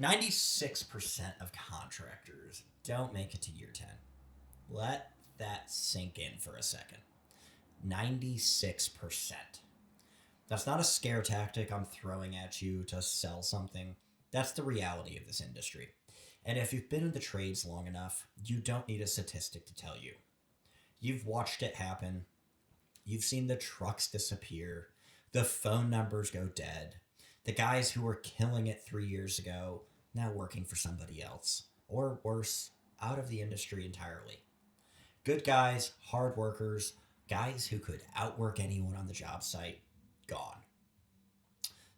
96% of contractors don't make it to year 10. Let that sink in for a second. 96%. That's not a scare tactic I'm throwing at you to sell something. That's the reality of this industry. And if you've been in the trades long enough, you don't need a statistic to tell you. You've watched it happen. You've seen the trucks disappear, the phone numbers go dead, the guys who were killing it 3 years ago now working for somebody else, or worse, out of the industry entirely. Good guys, hard workers, guys who could outwork anyone on the job site, gone.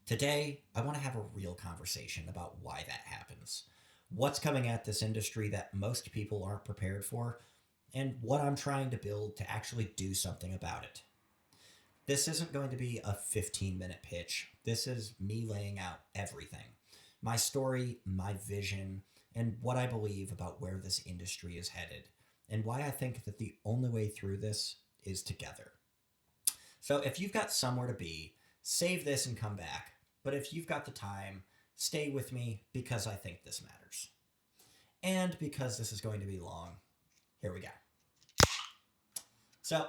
Today, I want to have a real conversation about why that happens. What's coming at this industry that most people aren't prepared for, and what I'm trying to build to actually do something about it. This isn't going to be a 15-minute pitch. This is me laying out everything. My story, my vision, and what I believe about where this industry is headed, and why I think that the only way through this is together. So if you've got somewhere to be, save this and come back. But if you've got the time, stay with me because I think this matters. And because this is going to be long, here we go. So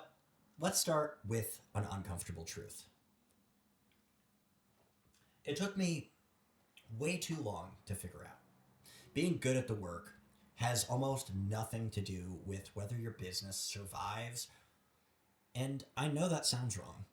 let's start with an uncomfortable truth. It took me way too long to figure out. Being good at the work has almost nothing to do with whether your business survives. And I know that sounds wrong.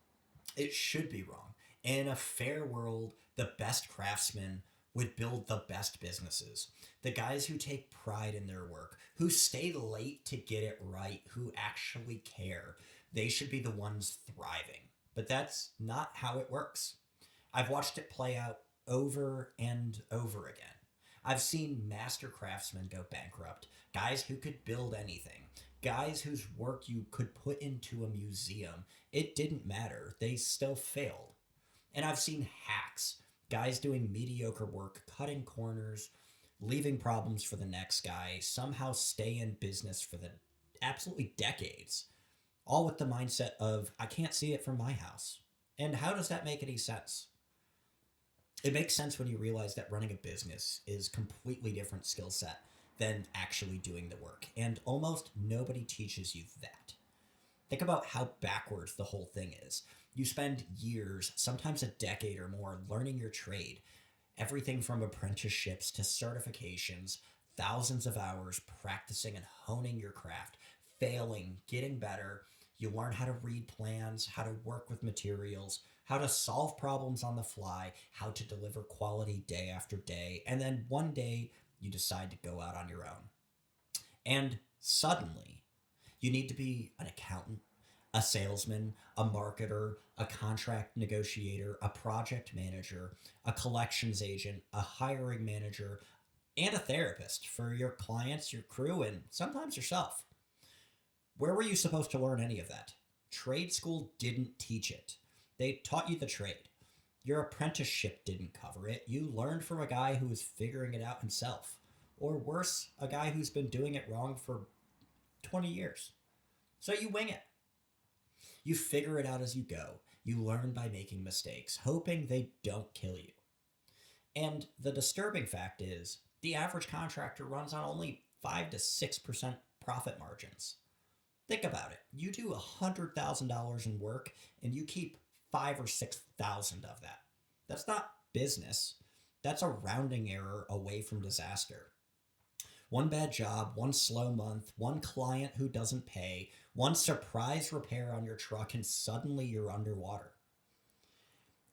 It should be wrong. In a fair world, the best craftsmen would build the best businesses. The guys who take pride in their work, who stay late to get it right, who actually care, they should be the ones thriving. But that's not how it works. I've watched it play out over and over again. I've seen master craftsmen go bankrupt, guys who could build anything, guys whose work you could put into a museum. It didn't matter. They still failed. And I've seen hacks, guys doing mediocre work, cutting corners, leaving problems for the next guy, somehow stay in business for the absolutely decades, all with the mindset of, I can't see it from my house. And how does that make any sense? It makes sense when you realize that running a business is a completely different skill set than actually doing the work. And almost nobody teaches you that. Think about how backwards the whole thing is. You spend years, sometimes a decade or more, learning your trade. Everything from apprenticeships to certifications, thousands of hours practicing and honing your craft, failing, getting better. You learn how to read plans, how to work with materials, how to solve problems on the fly, how to deliver quality day after day. And then one day, you decide to go out on your own. And suddenly, you need to be an accountant, a salesman, a marketer, a contract negotiator, a project manager, a collections agent, a hiring manager, and a therapist for your clients, your crew, and sometimes yourself. Where were you supposed to learn any of that? Trade school didn't teach it. They taught you the trade. Your apprenticeship didn't cover it. You learned from a guy who was figuring it out himself. Or worse, a guy who's been doing it wrong for 20 years. So you wing it. You figure it out as you go. You learn by making mistakes, hoping they don't kill you. And the disturbing fact is, the average contractor runs on only 5 to 6% profit margins. Think about it. You do $100,000 in work and you keep 5 or 6,000 of that. That's not business. That's a rounding error away from disaster. One bad job, one slow month, one client who doesn't pay, one surprise repair on your truck, and suddenly you're underwater.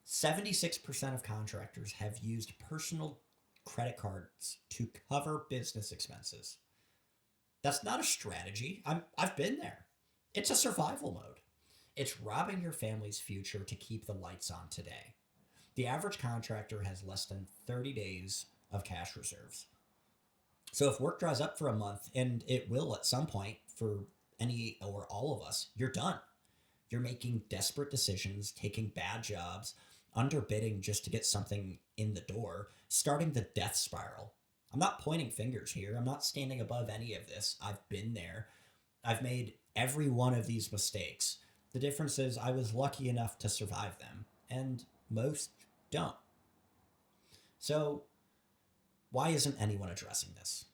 76% of contractors have used personal credit cards to cover business expenses. That's not a strategy. I've been there. It's a survival mode. It's robbing your family's future to keep the lights on today. The average contractor has less than 30 days of cash reserves. So if work dries up for a month, and it will at some point for any or all of us, you're done. You're making desperate decisions, taking bad jobs, underbidding just to get something in the door, starting the death spiral. I'm not pointing fingers here. I'm not standing above any of this. I've been there. I've made every one of these mistakes. The difference is I was lucky enough to survive them, and most don't. So Why isn't anyone addressing this?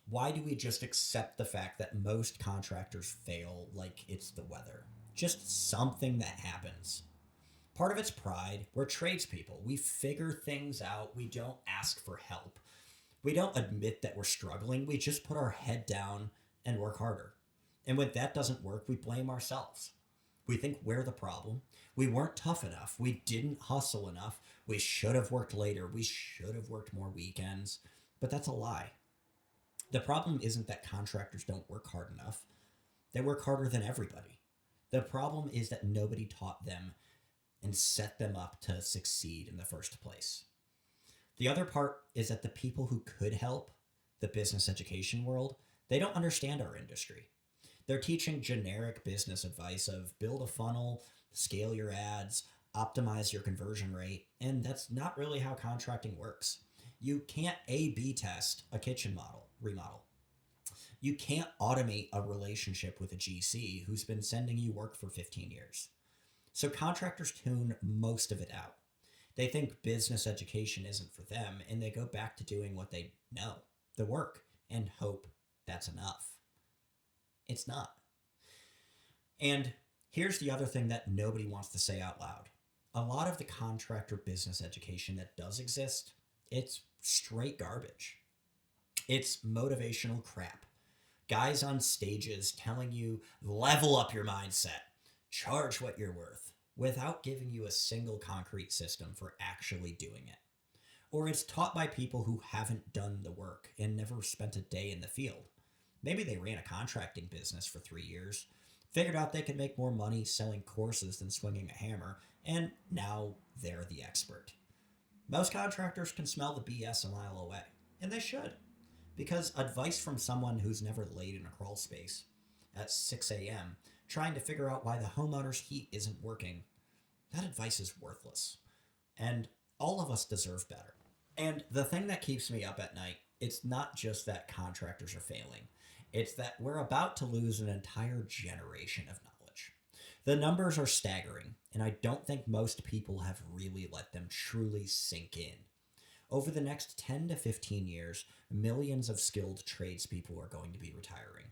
Why do we just accept the fact that most contractors fail like it's the weather? Just something that happens. Part of it's pride. We're tradespeople. We figure things out. We don't ask for help. We don't admit that we're struggling. We just put our head down and work harder. And when that doesn't work, we blame ourselves. We think we're the problem. We weren't tough enough. We didn't hustle enough. We should have worked later. We should have worked more weekends. But that's a lie. The problem isn't that contractors don't work hard enough. They work harder than everybody. The problem is that nobody taught them and set them up to succeed in the first place. The other part is that the people who could help, the business education world, they don't understand our industry. They're teaching generic business advice of build a funnel, scale your ads, optimize your conversion rate, and that's not really how contracting works. You can't A/B test a kitchen remodel. You can't automate a relationship with a GC who's been sending you work for 15 years. So contractors tune most of it out. They think business education isn't for them, and they go back to doing what they know, the work, and hope that's enough. It's not. And here's the other thing that nobody wants to say out loud. A lot of the contractor business education that does exist, it's straight garbage. It's motivational crap. Guys on stages telling you, level up your mindset, charge what you're worth, without giving you a single concrete system for actually doing it. Or it's taught by people who haven't done the work and never spent a day in the field. Maybe they ran a contracting business for 3 years, figured out they could make more money selling courses than swinging a hammer, and now they're the expert. Most contractors can smell the BS a mile away, and they should. Because advice from someone who's never laid in a crawl space at 6 a.m. trying to figure out why the homeowner's heat isn't working, that advice is worthless. And all of us deserve better. And the thing that keeps me up at night, it's not just that contractors are failing. It's that we're about to lose an entire generation of knowledge. The numbers are staggering, and I don't think most people have really let them truly sink in. Over the next 10 to 15 years, millions of skilled tradespeople are going to be retiring.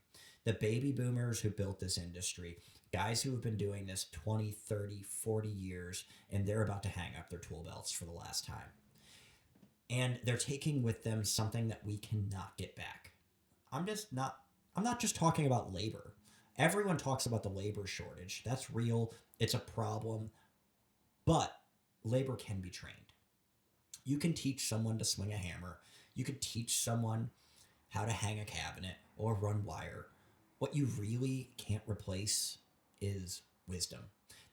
The baby boomers who built this industry, guys who have been doing this 20, 30, 40 years, and they're about to hang up their tool belts for the last time. And they're taking with them something that we cannot get back. I'm not just talking about labor. Everyone talks about the labor shortage. That's real. It's a problem. But labor can be trained. You can teach someone to swing a hammer. You can teach someone how to hang a cabinet or run wire. What you really can't replace is wisdom.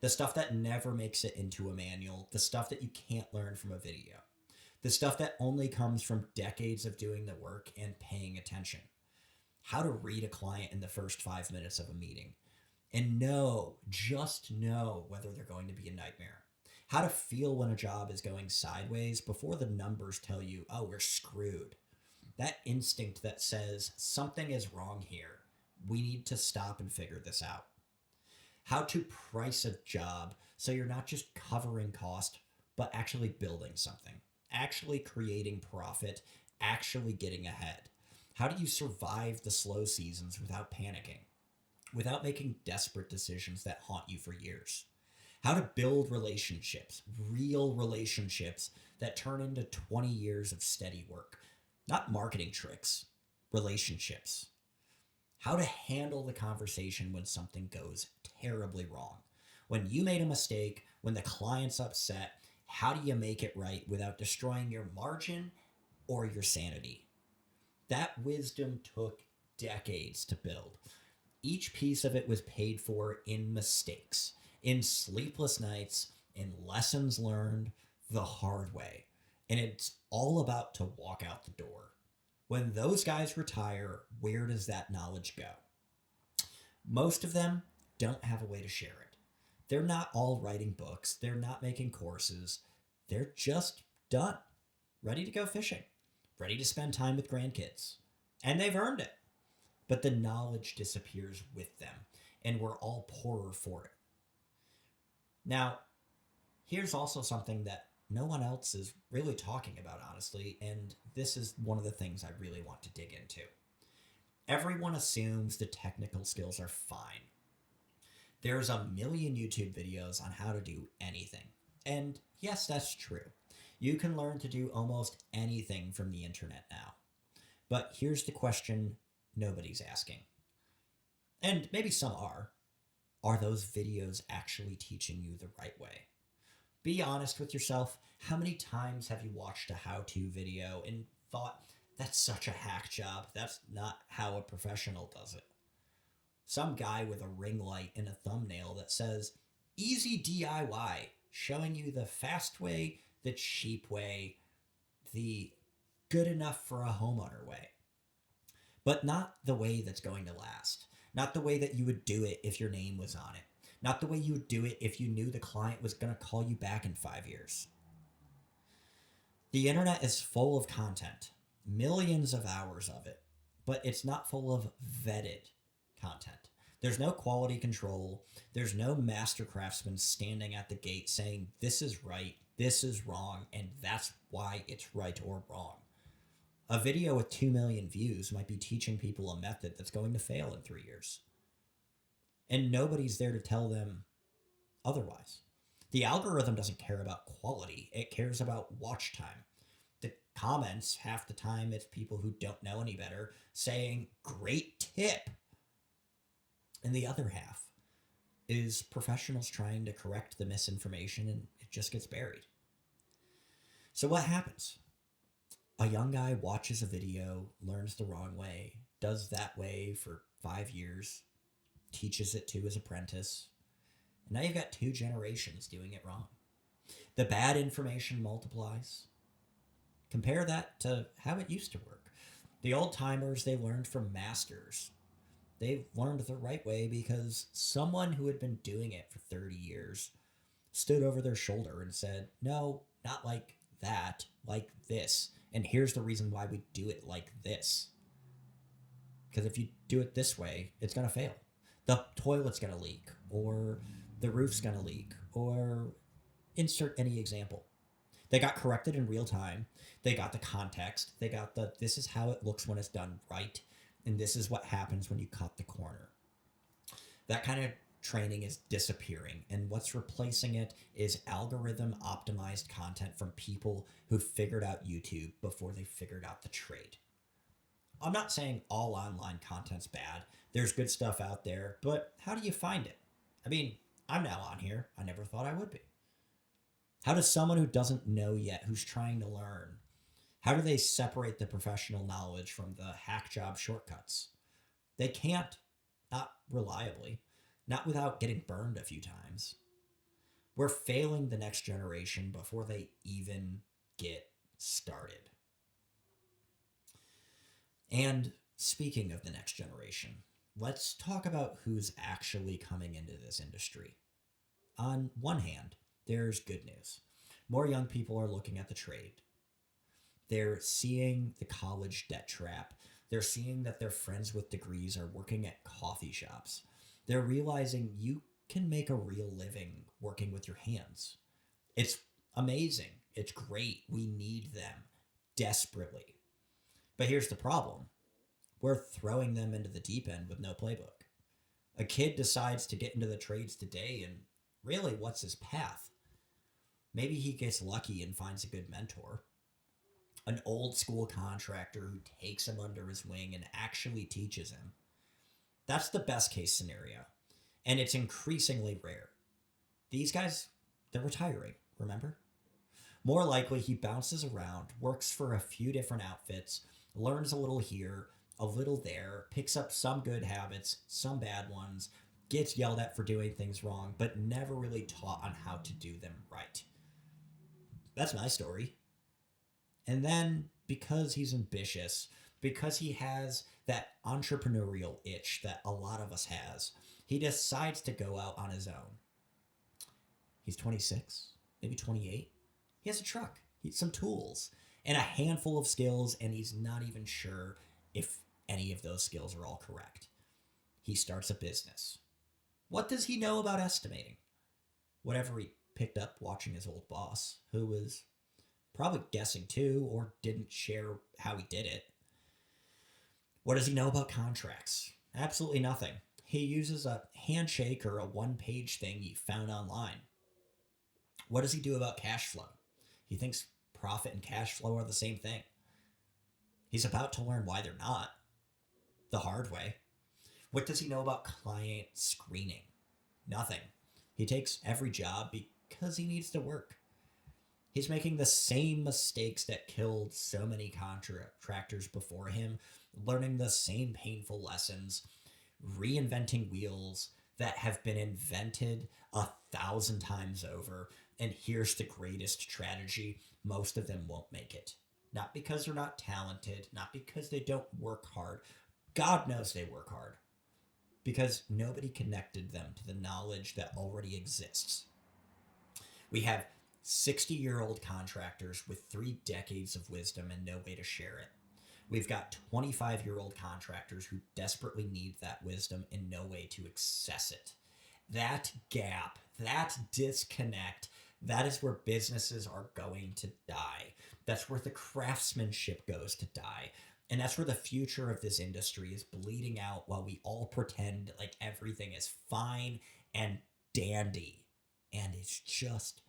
The stuff that never makes it into a manual, the stuff that you can't learn from a video, the stuff that only comes from decades of doing the work and paying attention. How to read a client in the first 5 minutes of a meeting and just know whether they're going to be a nightmare. How to feel when a job is going sideways before the numbers tell you, oh, we're screwed. That instinct that says something is wrong here. We need to stop and figure this out. How to price a job so you're not just covering cost, but actually building something, actually creating profit, actually getting ahead. How do you survive the slow seasons without panicking, without making desperate decisions that haunt you for years? How to build relationships, real relationships that turn into 20 years of steady work, not marketing tricks, relationships. How to handle the conversation when something goes terribly wrong. When you made a mistake, when the client's upset, how do you make it right without destroying your margin or your sanity? That wisdom took decades to build. Each piece of it was paid for in mistakes, in sleepless nights, in lessons learned the hard way. And it's all about to walk out the door. When those guys retire, where does that knowledge go? Most of them don't have a way to share it. They're not all writing books. They're not making courses. They're just done, ready to go fishing, ready to spend time with grandkids. And they've earned it. But the knowledge disappears with them, and we're all poorer for it. Now, here's also something that no one else is really talking about, honestly, and this is one of the things I really want to dig into. Everyone assumes the technical skills are fine. There's a million YouTube videos on how to do anything. And yes, that's true. You can learn to do almost anything from the internet now. But here's the question nobody's asking. And maybe some are. Are those videos actually teaching you the right way? Be honest with yourself. How many times have you watched a how to video and thought, that's such a hack job? That's not how a professional does it. Some guy with a ring light and a thumbnail that says, easy DIY, showing you the fast way, the cheap way, the good enough for a homeowner way. But not the way that's going to last. Not the way that you would do it if your name was on it. Not the way you would do it if you knew the client was going to call you back in 5 years. The internet is full of content, millions of hours of it, but it's not full of vetted content. There's no quality control. There's no master craftsman standing at the gate saying, this is right, this is wrong, and that's why it's right or wrong. A video with 2 million views might be teaching people a method that's going to fail in 3 years. And nobody's there to tell them otherwise. The algorithm doesn't care about quality, it cares about watch time. The comments, half the time, it's people who don't know any better saying, great tip. And the other half is professionals trying to correct the misinformation, and it just gets buried. So what happens? A young guy watches a video, learns the wrong way, does that way for 5 years, teaches it to his apprentice, and now you've got 2 generations doing it wrong. The bad information multiplies. Compare that to how it used to work. The old timers, they learned from masters. They've learned the right way because someone who had been doing it for 30 years stood over their shoulder and said, no, not like that, like this. And here's the reason why we do it like this. Because if you do it this way, it's going to fail. The toilet's going to leak, or the roof's going to leak, or insert any example. They got corrected in real time. They got the context. They got the, this is how it looks when it's done right. And this is what happens when you cut the corner. That kind of training is disappearing. And what's replacing it is algorithm optimized content from people who figured out YouTube before they figured out the trade. I'm not saying all online content's bad. There's good stuff out there, but how do you find it? I mean, I'm now on here. I never thought I would be. How does someone who doesn't know yet, who's trying to learn, how do they separate the professional knowledge from the hack job shortcuts? They can't, not reliably, not without getting burned a few times. We're failing the next generation before they even get started. And speaking of the next generation, let's talk about who's actually coming into this industry. On one hand, there's good news. More young people are looking at the trade. They're seeing the college debt trap. They're seeing that their friends with degrees are working at coffee shops. They're realizing you can make a real living working with your hands. It's amazing. It's great. We need them desperately. But here's the problem. We're throwing them into the deep end with no playbook. A kid decides to get into the trades today, and really, what's his path? Maybe he gets lucky and finds a good mentor. An old school contractor who takes him under his wing and actually teaches him. That's the best case scenario. And it's increasingly rare. These guys, they're retiring, remember? More likely, he bounces around, works for a few different outfits, learns a little here, a little there, picks up some good habits, some bad ones, gets yelled at for doing things wrong, but never really taught on how to do them right. That's my story. And then, because he's ambitious, because he has that entrepreneurial itch that a lot of us has, he decides to go out on his own. He's 26, maybe 28. He has a truck, some tools, and a handful of skills, and he's not even sure if any of those skills are all correct. He starts a business. What does he know about estimating? Whatever he picked up watching his old boss, who was probably guessing too or didn't share how he did it. What does he know about contracts? Absolutely nothing. He uses a handshake or a one-page thing he found online. What does he do about cash flow? He thinks profit and cash flow are the same thing. He's about to learn why they're not, the hard way. What does he know about client screening? Nothing. He takes every job because he needs to work. He's making the same mistakes that killed so many contractors before him, learning the same painful lessons, reinventing wheels that have been invented 1,000 times over. And here's the greatest tragedy: most of them won't make it. Not because they're not talented, not because they don't work hard. God knows they work hard. Because nobody connected them to the knowledge that already exists. We have 60-year-old contractors with 3 decades of wisdom and no way to share it. We've got 25-year-old contractors who desperately need that wisdom and no way to access it. That gap, that disconnect, that is where businesses are going to die. That's where the craftsmanship goes to die. And that's where the future of this industry is bleeding out while we all pretend like everything is fine and dandy. And it's just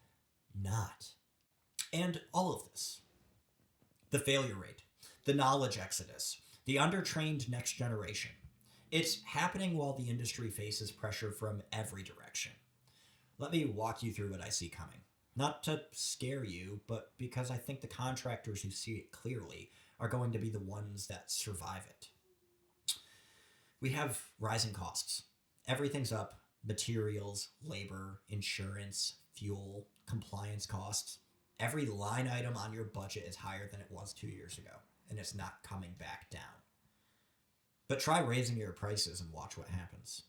not. And all of this, the failure rate, the knowledge exodus, the undertrained next generation, it's happening while the industry faces pressure from every direction. Let me walk you through what I see coming. Not to scare you, but because I think the contractors who see it clearly are going to be the ones that survive it. We have rising costs. Everything's up: materials, labor, insurance, fuel, compliance costs. Every line item on your budget is higher than it was 2 years ago, and it's not coming back down. But try raising your prices and watch what happens.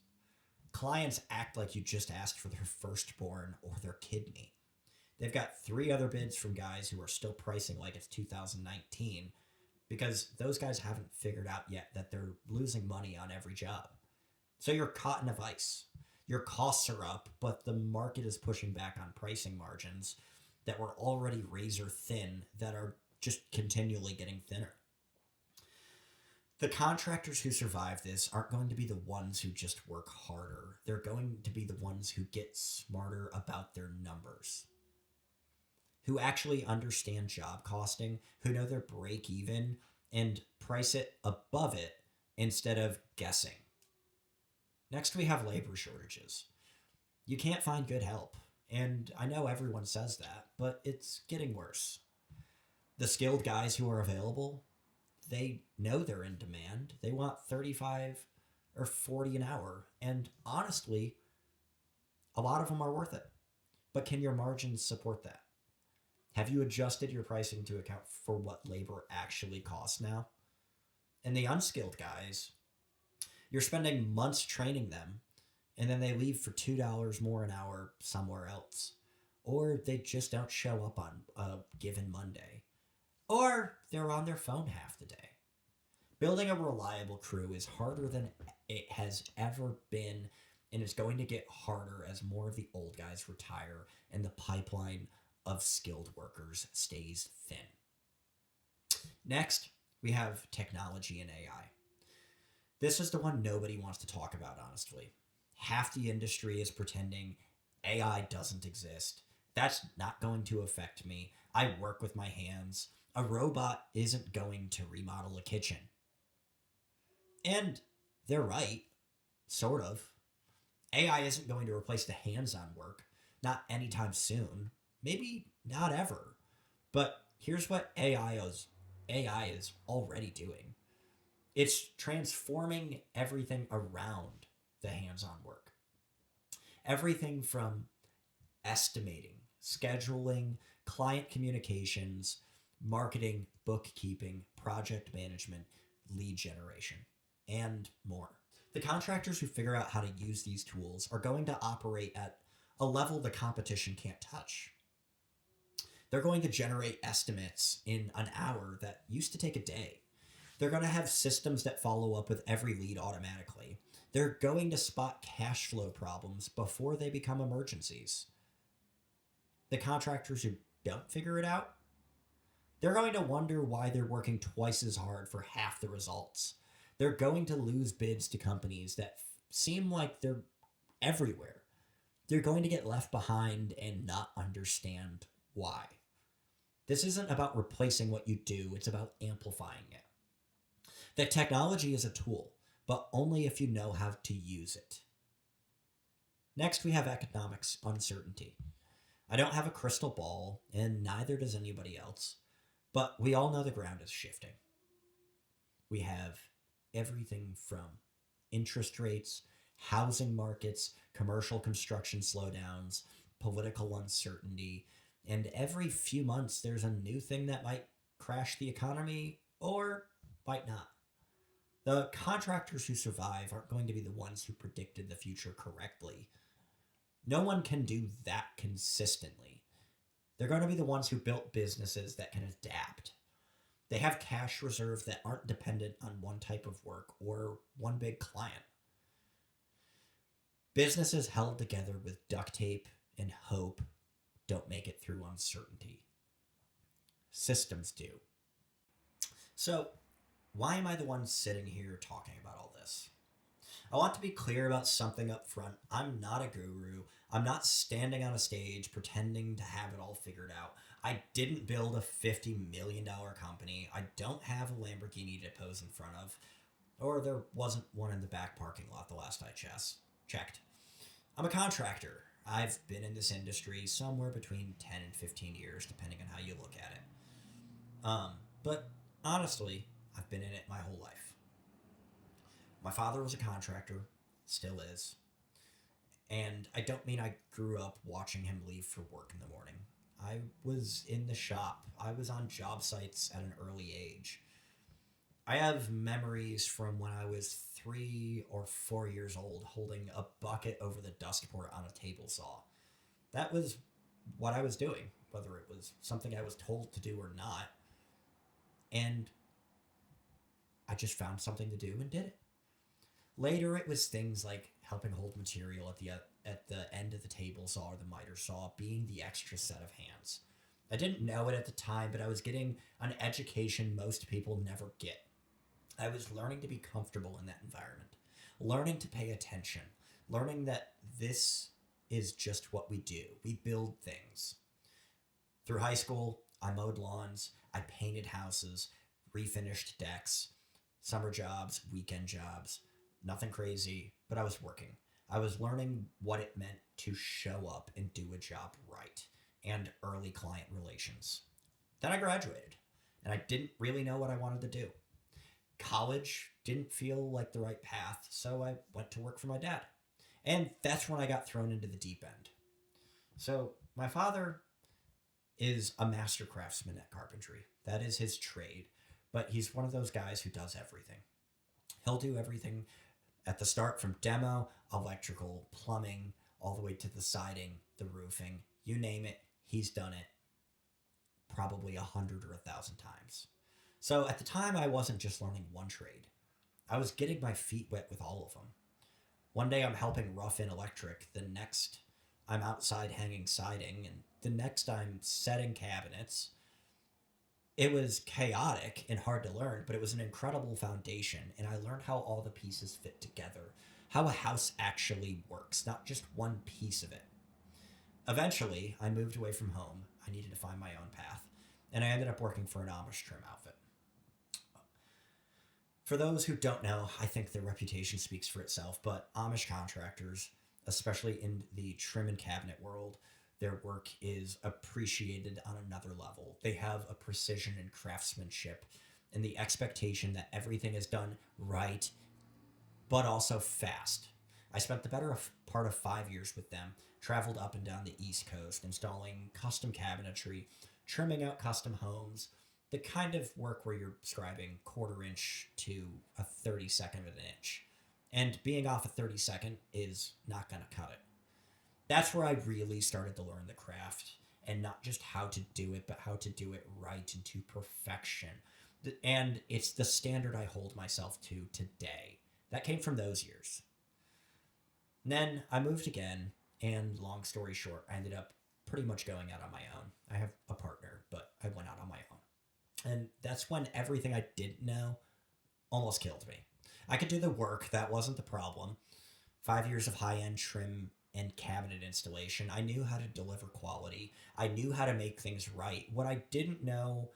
Clients act like you just asked for their firstborn or their kidney. They've got 3 other bids from guys who are still pricing like it's 2019 because those guys haven't figured out yet that they're losing money on every job. So you're caught in a vice. Your costs are up, but the market is pushing back on pricing margins that were already razor thin that are just continually getting thinner. The contractors who survive this aren't going to be the ones who just work harder. They're going to be the ones who get smarter about their numbers, who actually understand job costing, who know their break even and price it above it instead of guessing. Next, we have labor shortages. You can't find good help, and I know everyone says that, but it's getting worse. The skilled guys who are available, they know they're in demand. They want 35 or 40 an hour, and honestly, a lot of them are worth it. But can your margins support that? Have you adjusted your pricing to account for what labor actually costs now? And the unskilled guys, you're spending months training them, and then they leave for $2 more an hour somewhere else. Or they just don't show up on a given Monday. Or they're on their phone half the day. Building a reliable crew is harder than it has ever been, and it's going to get harder as more of the old guys retire and the pipeline of skilled workers stays thin. Next, we have technology and AI. This is the one nobody wants to talk about, honestly. Half the industry is pretending AI doesn't exist. That's not going to affect me. I work with my hands. A robot isn't going to remodel a kitchen. And they're right, sort of. AI isn't going to replace the hands-on work, not anytime soon. Maybe not ever. But here's what AI is already doing. It's transforming everything around the hands-on work. Everything from estimating, scheduling, client communications, marketing, bookkeeping, project management, lead generation, and more. The contractors who figure out how to use these tools are going to operate at a level the competition can't touch. They're going to generate estimates in an hour that used to take a day. They're going to have systems that follow up with every lead automatically. They're going to spot cash flow problems before they become emergencies. The contractors who don't figure it out, they're going to wonder why they're working twice as hard for half the results. They're going to lose bids to companies that seem like they're everywhere. They're going to get left behind and not understand why. This isn't about replacing what you do, it's about amplifying it. That technology is a tool, but only if you know how to use it. Next, we have economics uncertainty. I don't have a crystal ball, and neither does anybody else, but we all know the ground is shifting. We have everything from interest rates, housing markets, commercial construction slowdowns, political uncertainty, and every few months there's a new thing that might crash the economy or might not. The contractors who survive aren't going to be the ones who predicted the future correctly. No one can do that consistently. They're going to be the ones who built businesses that can adapt. They have cash reserves that aren't dependent on one type of work or one big client. Businesses held together with duct tape and hope don't make it through uncertainty. Systems do. So, why am I the one sitting here talking about all this? I want to be clear about something up front. I'm not a guru. I'm not standing on a stage pretending to have it all figured out. I didn't build a $50 million company. I don't have a Lamborghini to pose in front of. Or there wasn't one in the back parking lot the last I checked. I'm a contractor. I've been in this industry somewhere between 10 and 15 years, depending on how you look at it. But honestly, I've been in it my whole life. My father was a contractor, still is. And I don't mean I grew up watching him leave for work in the morning. I was in the shop. I was on job sites at an early age. I have memories from when I was 3 or 4 years old holding a bucket over the dust port on a table saw. That was what I was doing, whether it was something I was told to do or not. And I just found something to do and did it. Later, it was things like helping hold material at the end of the table saw or the miter saw, being the extra set of hands. I didn't know it at the time, but I was getting an education most people never get. I was learning to be comfortable in that environment, learning to pay attention, learning that this is just what we do. We build things. Through high school, I mowed lawns, I painted houses, refinished decks, summer jobs, weekend jobs. Nothing crazy, but I was working. I was learning what it meant to show up and do a job right, and early client relations. Then I graduated, and I didn't really know what I wanted to do. College didn't feel like the right path, so I went to work for my dad. And that's when I got thrown into the deep end. So, my father is a master craftsman at carpentry. That is his trade, but he's one of those guys who does everything. He'll do everything at the start from demo, electrical, plumbing, all the way to the siding, the roofing, you name it, he's done it probably 100 or 1,000 times. So at the time, I wasn't just learning one trade. I was getting my feet wet with all of them. One day I'm helping rough in electric, the next I'm outside hanging siding, and the next I'm setting cabinets. It was chaotic and hard to learn, but it was an incredible foundation, and I learned how all the pieces fit together, how a house actually works, not just one piece of it. Eventually, I moved away from home. I needed to find my own path, and I ended up working for an Amish trim outfit. For those who don't know, I think their reputation speaks for itself, but Amish contractors, especially in the trim and cabinet world, their work is appreciated on another level. They have a precision and craftsmanship and the expectation that everything is done right, but also fast. I spent the better part of 5 years with them, traveled up and down the East Coast, installing custom cabinetry, trimming out custom homes, the kind of work where you're scribing 1/4 inch to a 32nd of an inch. And being off a 32nd is not going to cut it. That's where I really started to learn the craft, and not just how to do it, but how to do it right and to perfection. And it's the standard I hold myself to today. That came from those years. And then I moved again, and long story short, I ended up pretty much going out on my own. I have a partner, but I went out on my own. And that's when everything I didn't know almost killed me. I could do the work, that wasn't the problem. 5 years of high end trim and cabinet installation. I knew how to deliver quality. I knew how to make things right. What I didn't know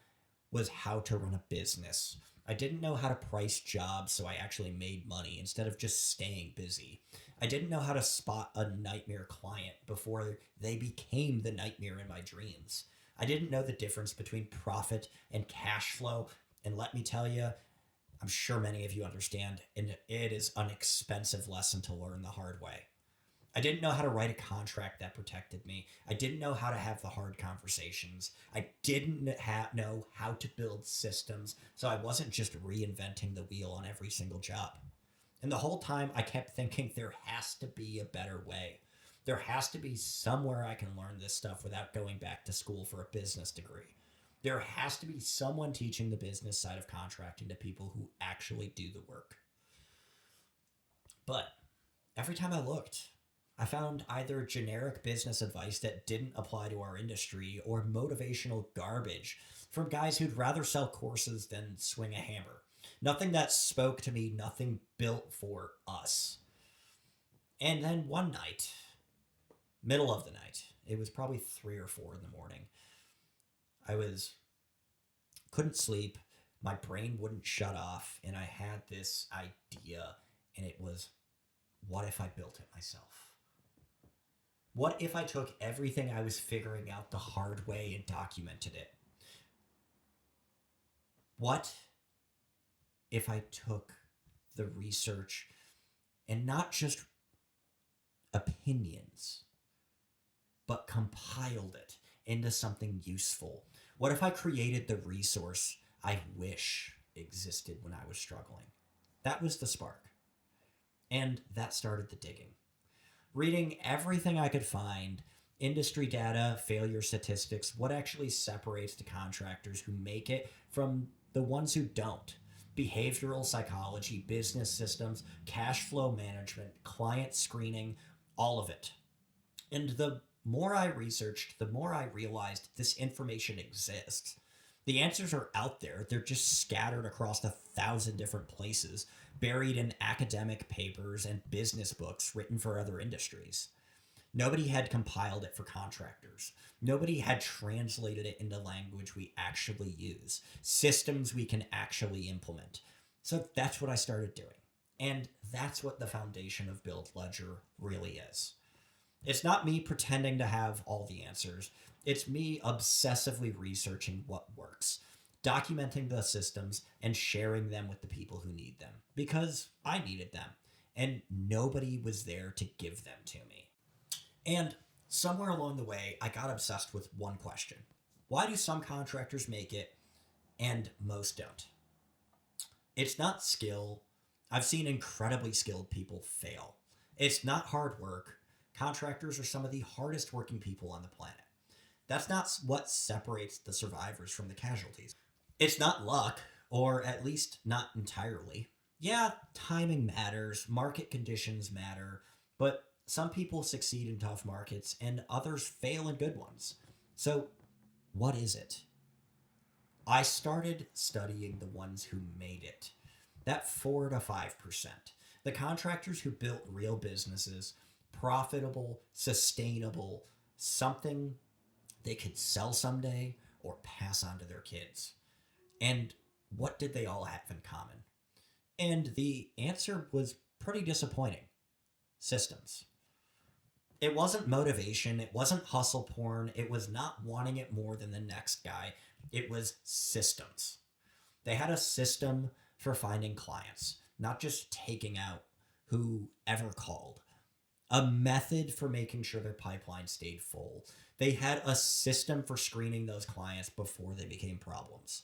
was how to run a business. I didn't know how to price jobs so I actually made money instead of just staying busy. I didn't know how to spot a nightmare client before they became the nightmare in my dreams. I didn't know the difference between profit and cash flow. And let me tell you, I'm sure many of you understand, and it is an expensive lesson to learn the hard way. I didn't know how to write a contract that protected me. I didn't know how to have the hard conversations. I didn't know how to build systems, so I wasn't just reinventing the wheel on every single job. And the whole time I kept thinking there has to be a better way. There has to be somewhere I can learn this stuff without going back to school for a business degree. There has to be someone teaching the business side of contracting to people who actually do the work. But every time I looked, I found either generic business advice that didn't apply to our industry or motivational garbage from guys who'd rather sell courses than swing a hammer. Nothing that spoke to me, nothing built for us. And then one night, middle of the night, it was probably 3 or 4 in the morning, I couldn't sleep, my brain wouldn't shut off, and I had this idea, and it was, what if I built it myself? What if I took everything I was figuring out the hard way and documented it? What if I took the research and not just opinions, but compiled it into something useful? What if I created the resource I wish existed when I was struggling? That was the spark. And that started the digging. Reading everything I could find, industry data, failure statistics, what actually separates the contractors who make it from the ones who don't. Behavioral psychology, business systems, cash flow management, client screening, all of it. And the more I researched, the more I realized this information exists. The answers are out there. They're just scattered across 1,000 different places, buried in academic papers and business books written for other industries. Nobody had compiled it for contractors. Nobody had translated it into language we actually use, systems we can actually implement. So that's what I started doing. And that's what the foundation of Build Ledger really is. It's not me pretending to have all the answers. It's me obsessively researching what works, documenting the systems, and sharing them with the people who need them, because I needed them, and nobody was there to give them to me. And somewhere along the way, I got obsessed with one question. Why do some contractors make it and most don't? It's not skill. I've seen incredibly skilled people fail. It's not hard work. Contractors are some of the hardest working people on the planet. That's not what separates the survivors from the casualties. It's not luck, or at least not entirely. Yeah, timing matters, market conditions matter, but some people succeed in tough markets and others fail in good ones. So, what is it? I started studying the ones who made it. That 4 to 5%. The contractors who built real businesses, profitable, sustainable, something they could sell someday or pass on to their kids. And what did they all have in common? And the answer was pretty disappointing. Systems. It wasn't motivation. It wasn't hustle porn. It was not wanting it more than the next guy. It was systems. They had a system for finding clients, not just taking out whoever called. A method for making sure their pipeline stayed full. They had a system for screening those clients before they became problems.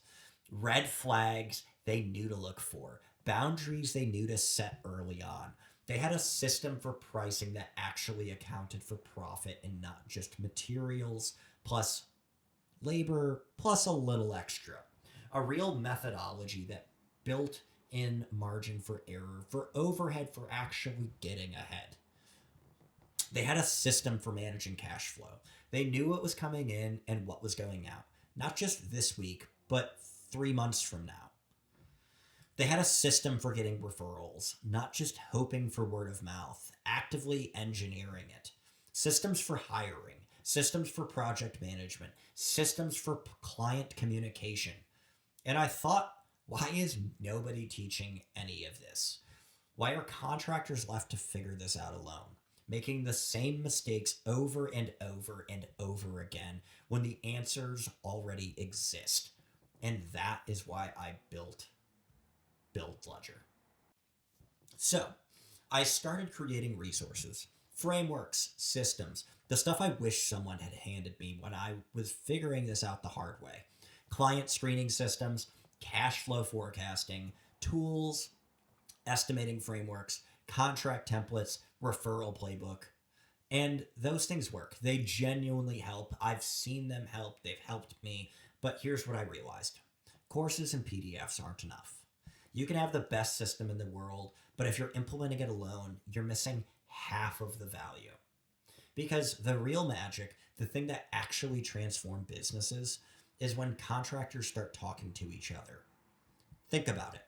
Red flags they knew to look for. Boundaries they knew to set early on. They had a system for pricing that actually accounted for profit and not just materials plus labor plus a little extra. A real methodology that built in margin for error, for overhead, for actually getting ahead. They had a system for managing cash flow. They knew what was coming in and what was going out, not just this week, but 3 months from now. They had a system for getting referrals, not just hoping for word of mouth, actively engineering it. Systems for hiring, systems for project management, systems for client communication. And I thought, why is nobody teaching any of this? Why are contractors left to figure this out alone, making the same mistakes over and over and over again when the answers already exist? And that is why I built Build Ledger. So I started creating resources, frameworks, systems, the stuff I wish someone had handed me when I was figuring this out the hard way. Client screening systems, cash flow forecasting, tools, estimating frameworks, contract templates, referral playbook. And those things work. They genuinely help. I've seen them help. They've helped me. But here's what I realized: courses and PDFs aren't enough. You can have the best system in the world, but if you're implementing it alone, you're missing half of the value. Because the real magic, the thing that actually transforms businesses, is when contractors start talking to each other. Think about it.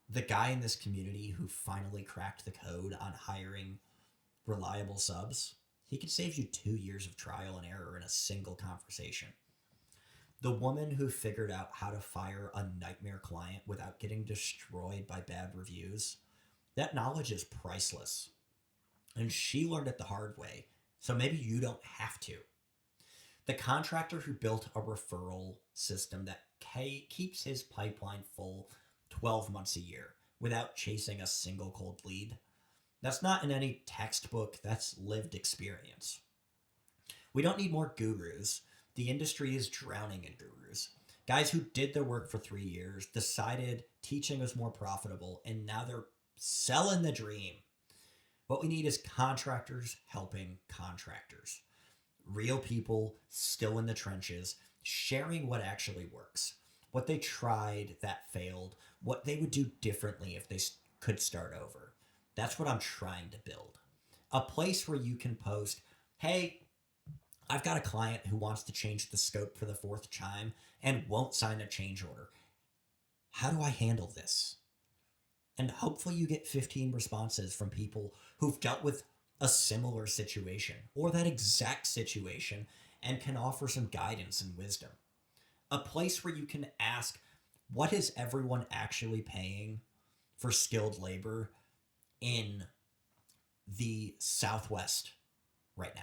The guy in this community who finally cracked the code on hiring reliable subs, he could save you 2 years of trial and error in a single conversation. The woman who figured out how to fire a nightmare client without getting destroyed by bad reviews, that knowledge is priceless. And she learned it the hard way, so maybe you don't have to. The contractor who built a referral system that keeps his pipeline full 12 months a year without chasing a single cold lead, that's not in any textbook, that's lived experience. We don't need more gurus. The industry is drowning in gurus. Guys who did their work for 3 years, decided teaching was more profitable, and now they're selling the dream. What we need is contractors helping contractors. Real people still in the trenches, sharing what actually works, what they tried that failed, what they would do differently if they could start over. That's what I'm trying to build. A place where you can post, hey, I've got a client who wants to change the scope for the fourth chime and won't sign a change order. How do I handle this? And hopefully you get 15 responses from people who've dealt with a similar situation or that exact situation and can offer some guidance and wisdom. A place where you can ask, what is everyone actually paying for skilled labor in the Southwest right now?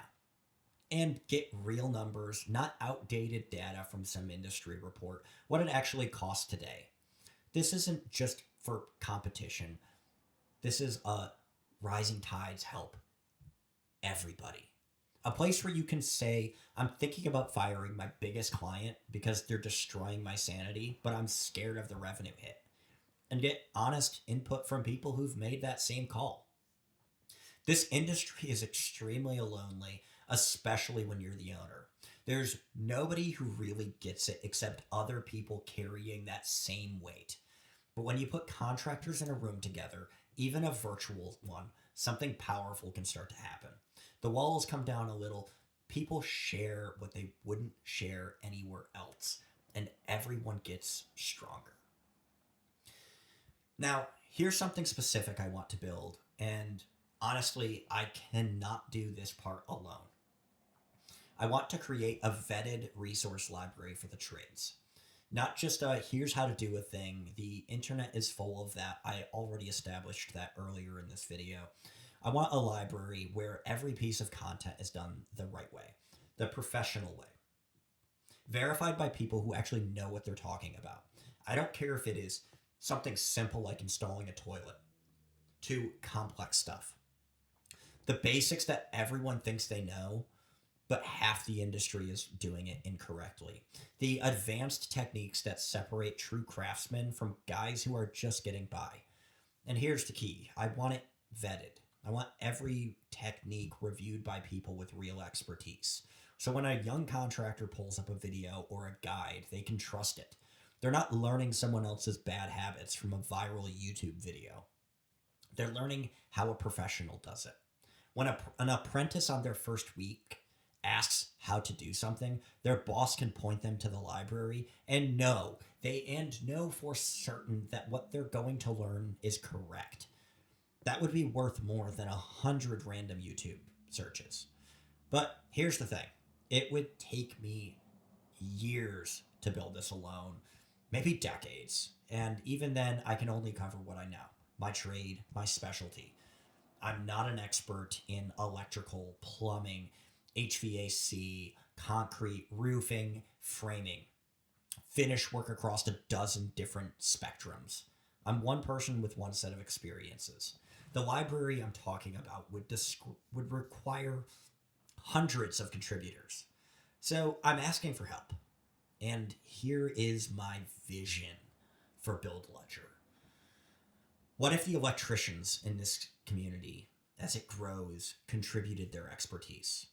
And get real numbers, not outdated data from some industry report, what it actually costs today. This isn't just for competition. This is a rising tides help everybody. A place where you can say, I'm thinking about firing my biggest client because they're destroying my sanity, but I'm scared of the revenue hit. And get honest input from people who've made that same call. This industry is extremely lonely, especially when you're the owner. There's nobody who really gets it except other people carrying that same weight. But when you put contractors in a room together, even a virtual one, something powerful can start to happen. The walls come down a little, people share what they wouldn't share anywhere else, and everyone gets stronger. Now, here's something specific I want to build, and honestly, I cannot do this part alone. I want to create a vetted resource library for the trades. Not just here's how to do a thing. The internet is full of that. I already established that earlier in this video. I want a library where every piece of content is done the right way, the professional way, verified by people who actually know what they're talking about. I don't care if it is something simple like installing a toilet to complex stuff. The basics that everyone thinks they know, but half the industry is doing it incorrectly. The advanced techniques that separate true craftsmen from guys who are just getting by. And here's the key. I want it vetted. I want every technique reviewed by people with real expertise. So when a young contractor pulls up a video or a guide, they can trust it. They're not learning someone else's bad habits from a viral YouTube video. They're learning how a professional does it. When an apprentice on their first week asks how to do something, their boss can point them to the library and know for certain that what they're going to learn is correct. That would be worth more than 100 random YouTube searches. But here's the thing, it would take me years to build this alone, maybe decades. And even then, I can only cover what I know, my trade, my specialty. I'm not an expert in electrical, plumbing, HVAC, concrete, roofing, framing, finish work across a dozen different spectrums. I'm one person with one set of experiences. The library I'm talking about would require hundreds of contributors. So I'm asking for help. And here is my vision for Build Ledger. What if the electricians in this community, as it grows, contributed their expertise?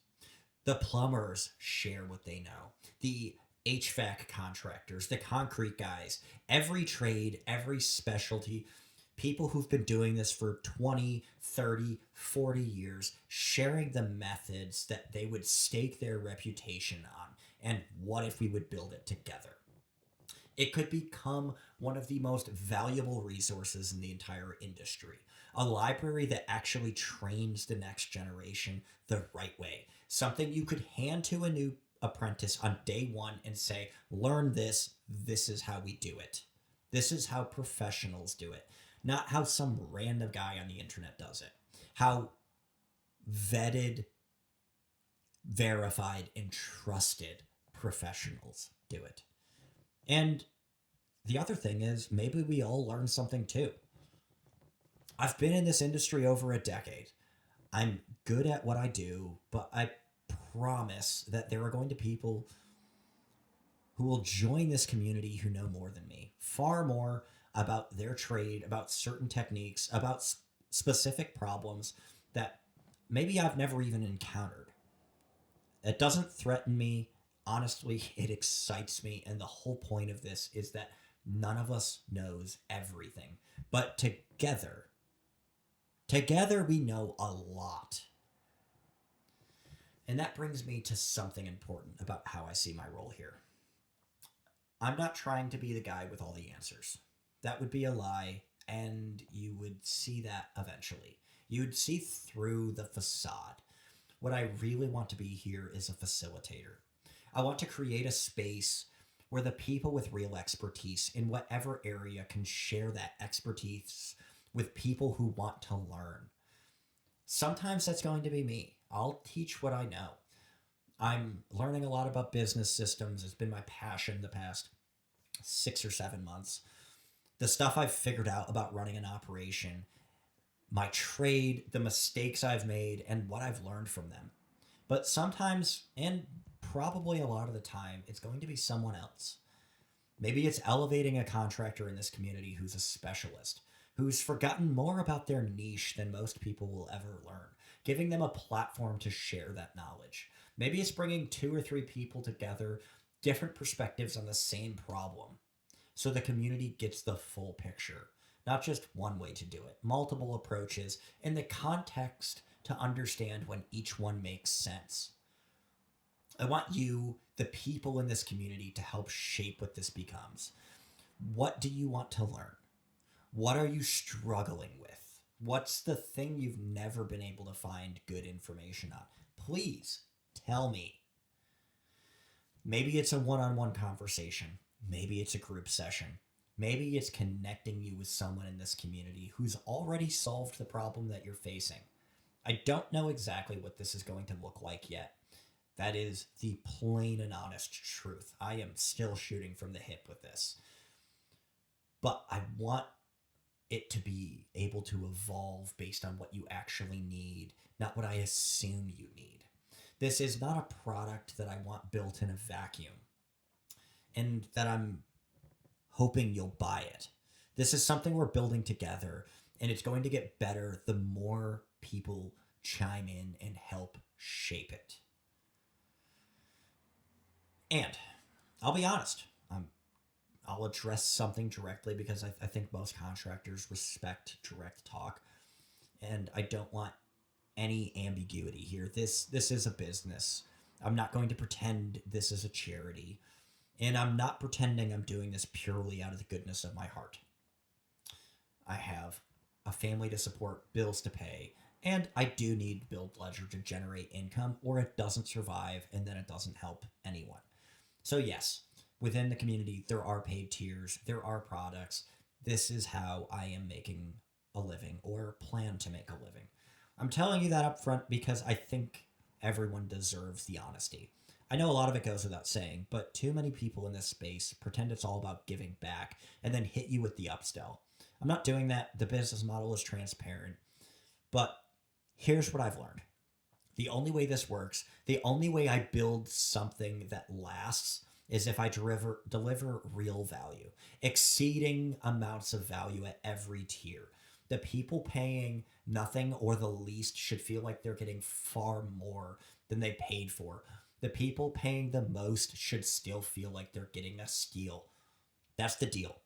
The plumbers share what they know. The HVAC contractors, the concrete guys, every trade, every specialty, people who've been doing this for 20, 30, 40 years, sharing the methods that they would stake their reputation on. And what if we would build it together? It could become one of the most valuable resources in the entire industry. A library that actually trains the next generation the right way. Something you could hand to a new apprentice on day one and say, learn this, this is how we do it. This is how professionals do it, not how some random guy on the internet does it. How vetted, verified, and trusted professionals do it. And the other thing is, maybe we all learn something too. I've been in this industry over a decade. I'm good at what I do, but I promise that there are going to be people who will join this community who know more than me, far more about their trade, about certain techniques, about specific problems that maybe I've never even encountered. It doesn't threaten me. Honestly, it excites me. And the whole point of this is that none of us knows everything. But together we know a lot. And that brings me to something important about how I see my role here. I'm not trying to be the guy with all the answers. That would be a lie, and you would see that eventually. You'd see through the facade. What I really want to be here is a facilitator. I want to create a space where the people with real expertise in whatever area can share that expertise with people who want to learn. Sometimes that's going to be me. I'll teach what I know. I'm learning a lot about business systems. It's been my passion the past 6 or 7 months. The stuff I've figured out about running an operation, my trade, the mistakes I've made, and what I've learned from them. But sometimes, and probably a lot of the time, it's going to be someone else. Maybe it's elevating a contractor in this community who's a specialist, who's forgotten more about their niche than most people will ever learn, giving them a platform to share that knowledge. Maybe it's bringing 2 or 3 people together, different perspectives on the same problem, so the community gets the full picture. Not just one way to do it, multiple approaches in the context to understand when each one makes sense. I want you, the people in this community, to help shape what this becomes. What do you want to learn? What are you struggling with? What's the thing you've never been able to find good information on? Please tell me. Maybe it's a one-on-one conversation. Maybe it's a group session. Maybe it's connecting you with someone in this community who's already solved the problem that you're facing. I don't know exactly what this is going to look like yet. That is the plain and honest truth. I am still shooting from the hip with this. But I want it to be able to evolve based on what you actually need, not what I assume you need. This is not a product that I want built in a vacuum and that I'm hoping you'll buy it. This is something we're building together, and it's going to get better the more people chime in and help shape it. And I'll be honest, I'll address something directly because I think most contractors respect direct talk, and I don't want any ambiguity here. This is a business. I'm not going to pretend this is a charity. And I'm not pretending I'm doing this purely out of the goodness of my heart. I have a family to support, bills to pay, and I do need Build Ledger to generate income, or it doesn't survive and then it doesn't help anyone. So, yes, within the community, there are paid tiers, there are products. This is how I am making a living or plan to make a living. I'm telling you that up front because I think everyone deserves the honesty. I know a lot of it goes without saying, but too many people in this space pretend it's all about giving back and then hit you with the upsell. I'm not doing that. The business model is transparent. But here's what I've learned: the only way this works, the only way I build something that lasts, is if I deliver real value, exceeding amounts of value at every tier. The people paying nothing or the least should feel like they're getting far more than they paid for. The people paying the most should still feel like they're getting a steal. That's the deal.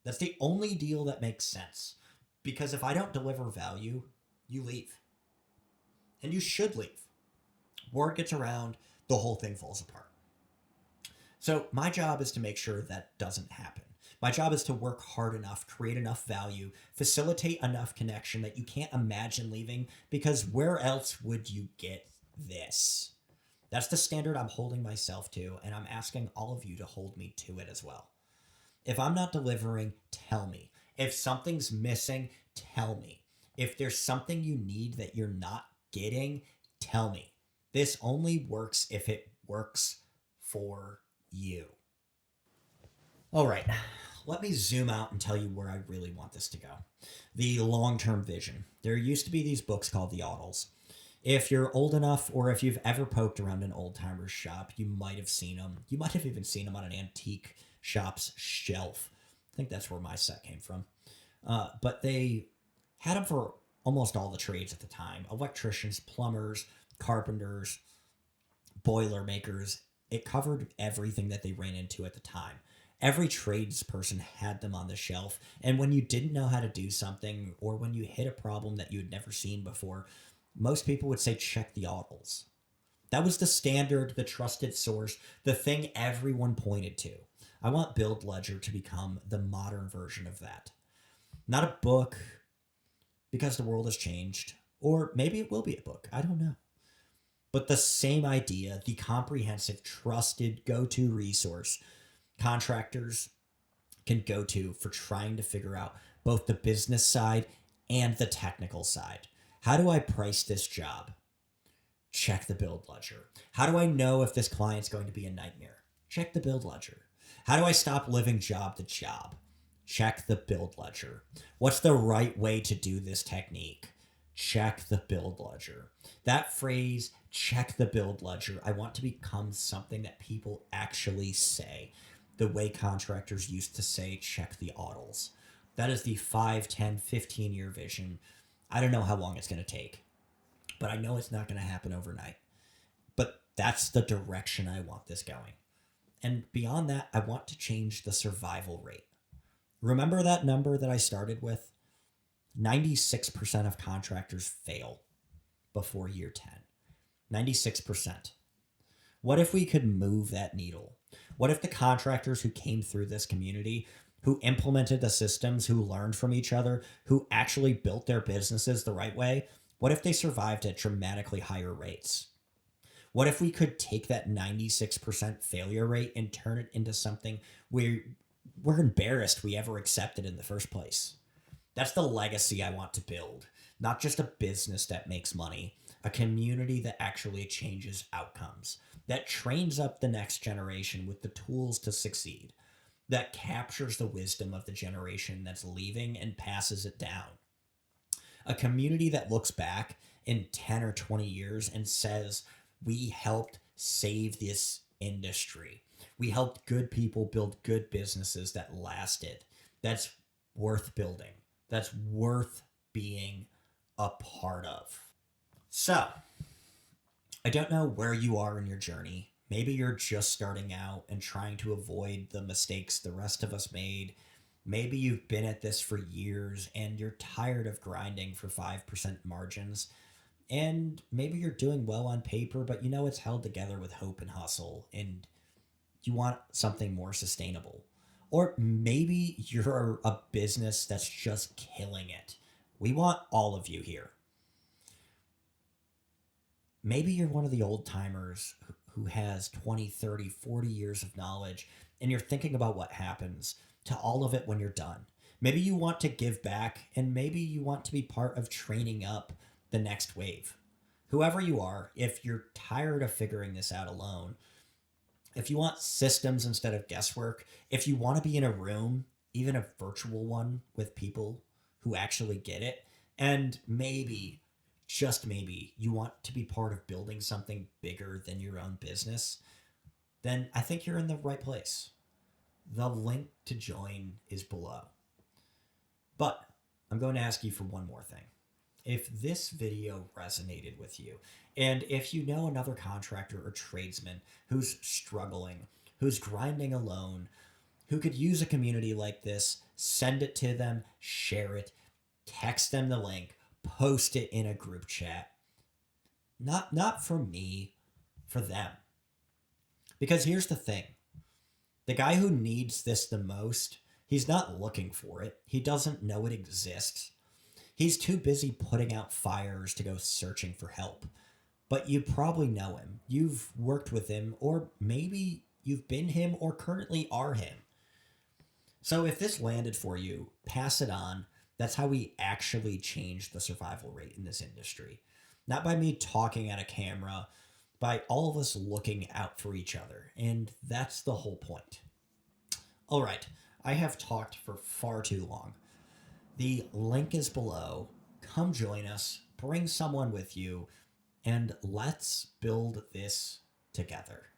That's the only deal that makes sense. Because if I don't deliver value, you leave. And you should leave. Word gets around, the whole thing falls apart. So my job is to make sure that doesn't happen. My job is to work hard enough, create enough value, facilitate enough connection that you can't imagine leaving, because where else would you get this? That's the standard I'm holding myself to, and I'm asking all of you to hold me to it as well. If I'm not delivering, tell me. If something's missing, tell me. If there's something you need that you're not getting, tell me. This only works if it works for you. All right, let me zoom out and tell you where I really want this to go. The long term vision. There used to be these books called the Audles. If you're old enough, or if you've ever poked around an old timer's shop, you might have seen them. You might have even seen them on an antique shop's shelf. I think that's where my set came from. But they had them for almost all the trades at the time: electricians, plumbers, carpenters, boiler makers. It covered everything that they ran into at the time. Every tradesperson had them on the shelf. And when you didn't know how to do something, or when you hit a problem that you had never seen before, most people would say, check the Audles. That was the standard, the trusted source, the thing everyone pointed to. I want Build Ledger to become the modern version of that. Not a book, because the world has changed. Or maybe it will be a book. I don't know. But the same idea, the comprehensive, trusted, go to resource contractors can go to for trying to figure out both the business side and the technical side. How do I price this job? Check the Build Ledger. How do I know if this client's going to be a nightmare? Check the Build Ledger. How do I stop living job to job? Check the Build Ledger. What's the right way to do this technique? Check the Build Ledger. That phrase, check the Build Ledger, I want to become something that people actually say, the way contractors used to say, check the Audles. That is the 5, 10, 15-year vision. I don't know how long it's going to take, but I know it's not going to happen overnight. But that's the direction I want this going. And beyond that, I want to change the survival rate. Remember that number that I started with? 96% of contractors fail before year 10. 96%. What if we could move that needle? What if the contractors who came through this community, who implemented the systems, who learned from each other, who actually built their businesses the right way, what if they survived at dramatically higher rates? What if we could take that 96% failure rate and turn it into something where we're embarrassed we ever accepted in the first place? That's the legacy I want to build. Not just a business that makes money, a community that actually changes outcomes, that trains up the next generation with the tools to succeed, that captures the wisdom of the generation that's leaving and passes it down. A community that looks back in 10 or 20 years and says, we helped save this industry. We helped good people build good businesses that lasted. That's worth building. That's worth being a part of. So, I don't know where you are in your journey. Maybe you're just starting out and trying to avoid the mistakes the rest of us made. Maybe you've been at this for years and you're tired of grinding for 5% margins. And maybe you're doing well on paper, but you know it's held together with hope and hustle, and you want something more sustainable. Or maybe you're a business that's just killing it. We want all of you here. Maybe you're one of the old timers who has 20, 30, 40 years of knowledge, and you're thinking about what happens to all of it when you're done. Maybe you want to give back, and maybe you want to be part of training up the next wave. Whoever you are, if you're tired of figuring this out alone, if you want systems instead of guesswork, if you want to be in a room, even a virtual one, with people who actually get it, and maybe, just maybe, you want to be part of building something bigger than your own business, then I think you're in the right place. The link to join is below. But I'm going to ask you for one more thing. If this video resonated with you, and if you know another contractor or tradesman who's struggling, who's grinding alone, who could use a community like this, send it to them, share it, text them the link, post it in a group chat. Not for me, for them. Because here's the thing. The guy who needs this the most, he's not looking for it. He doesn't know it exists. He's too busy putting out fires to go searching for help. But you probably know him. You've worked with him, or maybe you've been him or currently are him. So if this landed for you, pass it on. That's how we actually change the survival rate in this industry. Not by me talking at a camera, by all of us looking out for each other. And that's the whole point. All right, I have talked for far too long. The link is below. Come join us, bring someone with you, and let's build this together.